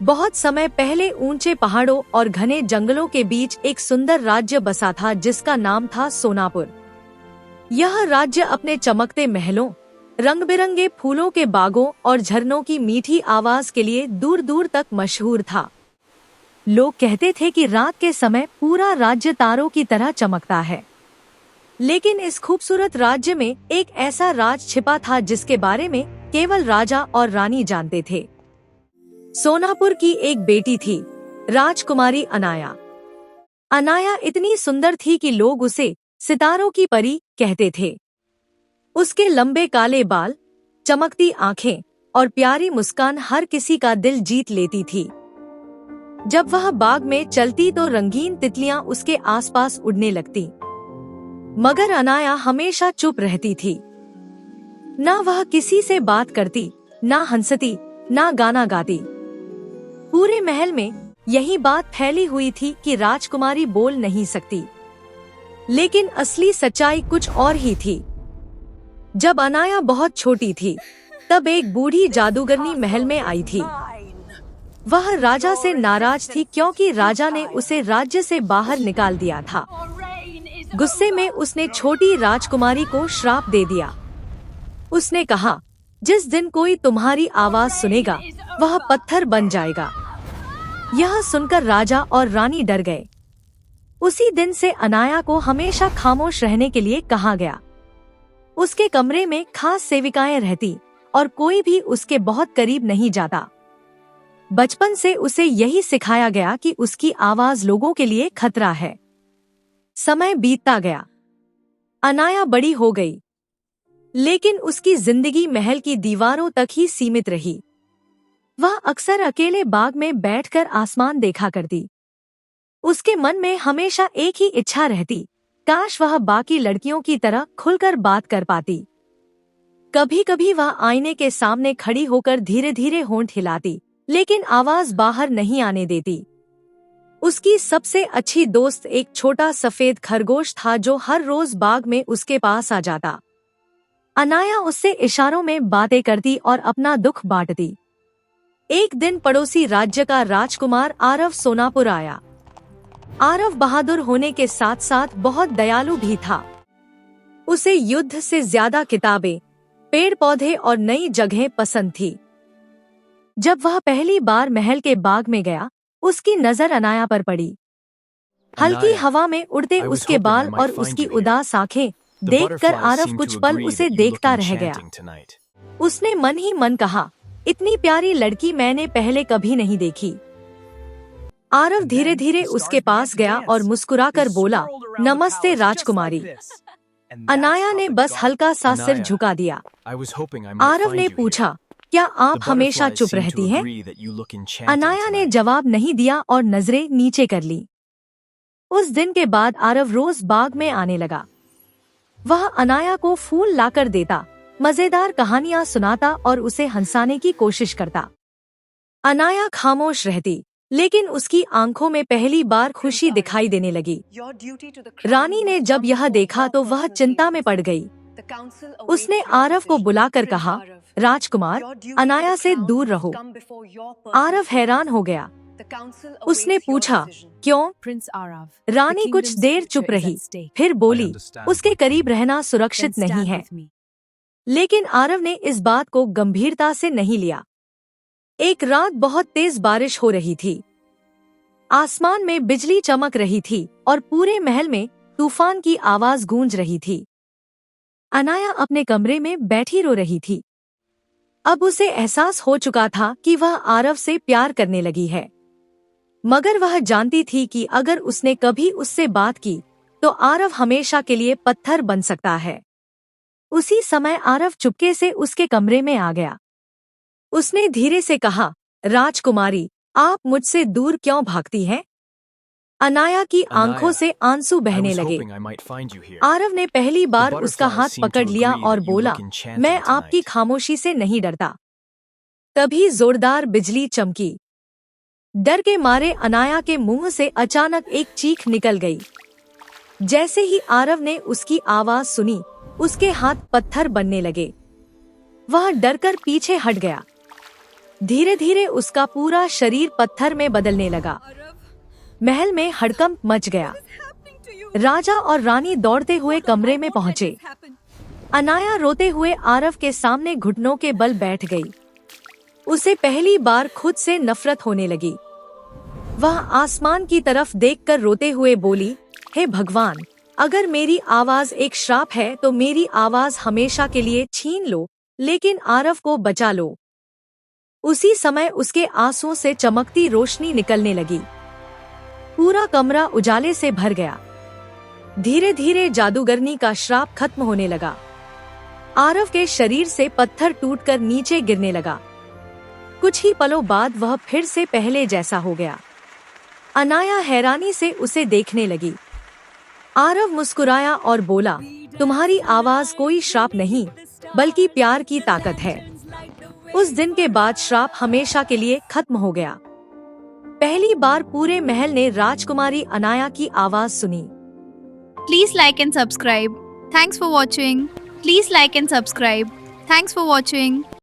बहुत समय पहले ऊंचे पहाड़ों और घने जंगलों के बीच एक सुंदर राज्य बसा था जिसका नाम था सोनापुर। यह राज्य अपने चमकते महलों, रंग बिरंगे फूलों के बागों और झरनों की मीठी आवाज के लिए दूर दूर तक मशहूर था। लोग कहते थे कि रात के समय पूरा राज्य तारों की तरह चमकता है। लेकिन इस खूबसूरत राज्य में एक ऐसा राज छिपा था जिसके बारे में केवल राजा और रानी जानते थे। सोनापुर की एक बेटी थी, राजकुमारी अनाया। अनाया इतनी सुंदर थी कि लोग उसे सितारों की परी कहते थे। उसके लंबे काले बाल, चमकती आंखें और प्यारी मुस्कान हर किसी का दिल जीत लेती थी। जब वह बाग में चलती तो रंगीन तितलियां उसके आसपास उड़ने लगती। मगर अनाया हमेशा चुप रहती थी। ना वह किसी से बात करती, ना हंसती, ना गाना गाती। पूरे महल में यही बात फैली हुई थी कि राजकुमारी बोल नहीं सकती। लेकिन असली सच्चाई कुछ और ही थी। जब अनाया बहुत छोटी थी, तब एक बूढ़ी जादूगरनी महल में आई थी। वह राजा से नाराज थी क्योंकि राजा ने उसे राज्य से बाहर निकाल दिया था। गुस्से में उसने छोटी राजकुमारी को श्राप दे दिया। उसने कहा, जिस दिन कोई तुम्हारी आवाज सुनेगा, वह पत्थर बन जाएगा। यह सुनकर राजा और रानी डर गए। उसी दिन से अनाया को हमेशा खामोश रहने के लिए कहा गया। उसके कमरे में खास सेविकाएं रहती और कोई भी उसके बहुत करीब नहीं जाता। बचपन से उसे यही सिखाया गया कि उसकी आवाज लोगों के लिए खतरा है। समय बीतता गया। अनाया बड़ी हो गई, लेकिन उसकी जिंदगी महल की दीवारों तक ही सीमित रही। वह अक्सर अकेले बाग में बैठकर आसमान देखा करती। उसके मन में हमेशा एक ही इच्छा रहती, काश वह बाकी लड़कियों की तरह खुलकर बात कर पाती। कभी कभी वह आईने के सामने खड़ी होकर धीरे धीरे होंठ हिलाती, लेकिन आवाज बाहर नहीं आने देती। उसकी सबसे अच्छी दोस्त एक छोटा सफेद खरगोश था जो हर रोज बाग में उसके पास आ जाता। अनाया उससे इशारों में बातें करती और अपना दुख बांटती। एक दिन पड़ोसी राज्य का राजकुमार आरव सोनापुर आया। आरव बहादुर होने के साथ साथ बहुत दयालु भी था। उसे युद्ध से ज्यादा किताबें, पेड़ पौधे और नई जगहें पसंद थी। जब वह पहली बार महल के बाग में गया, उसकी नजर अनाया पर पड़ी। हल्की हवा में उड़ते उसके बाल और उसकी उदास आंखें देखकर आरव कुछ पल उसे देखता रह गया। उसने मन ही मन कहा, इतनी प्यारी लड़की मैंने पहले कभी नहीं देखी। आरव धीरे धीरे उसके पास गया और मुस्कुराकर बोला, नमस्ते राजकुमारी। अनाया ने बस हल्का सा सिर झुका दिया। आरव ने पूछा, क्या आप हमेशा चुप रहती हैं? अनाया ने जवाब नहीं दिया और नजरें नीचे कर ली। उस दिन के बाद आरव रोज बाग में आने लगा। वह अनाया को फूल लाकर देता, मजेदार कहानियां सुनाता और उसे हंसाने की कोशिश करता। अनाया खामोश रहती, लेकिन उसकी आंखों में पहली बार खुशी दिखाई देने लगी। रानी ने जब यह देखा तो वह चिंता में पड़ गई। उसने आरव को बुलाकर कहा, राजकुमार, अनाया से दूर रहो। आरव हैरान हो गया। उसने पूछा, क्यों? रानी कुछ देर चुप रही, फिर बोली, उसके करीब रहना सुरक्षित नहीं है। लेकिन आरव ने इस बात को गंभीरता से नहीं लिया। एक रात बहुत तेज बारिश हो रही थी। आसमान में बिजली चमक रही थी और पूरे महल में तूफान की आवाज गूंज रही थी। अनाया अपने कमरे में बैठी रो रही थी। अब उसे एहसास हो चुका था कि वह आरव से प्यार करने लगी है। मगर वह जानती थी कि अगर उसने कभी उससे बात की तो आरव हमेशा के लिए पत्थर बन सकता है। उसी समय आरव चुपके से उसके कमरे में आ गया। उसने धीरे से कहा, राजकुमारी, आप मुझसे दूर क्यों भागती हैं? अनाया की आंखों से आंसू बहने लगे। आरव ने पहली बार उसका हाथ पकड़ लिया और बोला, मैं आपकी खामोशी से नहीं डरता। तभी जोरदार बिजली चमकी। डर के मारे अनाया के मुंह से अचानक एक चीख निकल गई। जैसे ही आरव ने उसकी आवाज सुनी, उसके हाथ पत्थर बनने लगे। वह डरकर पीछे हट गया। धीरे धीरे उसका पूरा शरीर पत्थर में बदलने लगा। महल में हड़कंप मच गया। राजा और रानी दौड़ते हुए कमरे में पहुंचे। अनाया रोते हुए आरव के सामने घुटनों के बल बैठ गई। उसे पहली बार खुद से नफरत होने लगी। वह आसमान की तरफ देखकर रोते हुए बोली, हे भगवान, अगर मेरी आवाज एक श्राप है तो मेरी आवाज हमेशा के लिए छीन लो, लेकिन आरव को बचा लो। उसी समय उसके आंसुओं से चमकती रोशनी निकलने लगी। पूरा कमरा उजाले से भर गया। धीरे धीरे जादूगरनी का श्राप खत्म होने लगा। आरव के शरीर से पत्थर टूटकर नीचे गिरने लगा। कुछ ही पलों बाद वह फिर से पहले जैसा हो गया। अनाया हैरानी से उसे देखने लगी। आरव मुस्कुराया और बोला, तुम्हारी आवाज कोई श्राप नहीं, बल्कि प्यार की ताकत है। उस दिन के बाद श्राप हमेशा के लिए खत्म हो गया। पहली बार पूरे महल ने राजकुमारी अनाया की आवाज सुनी। Please like and subscribe. Thanks for watching. Please like and subscribe. Thanks for watching.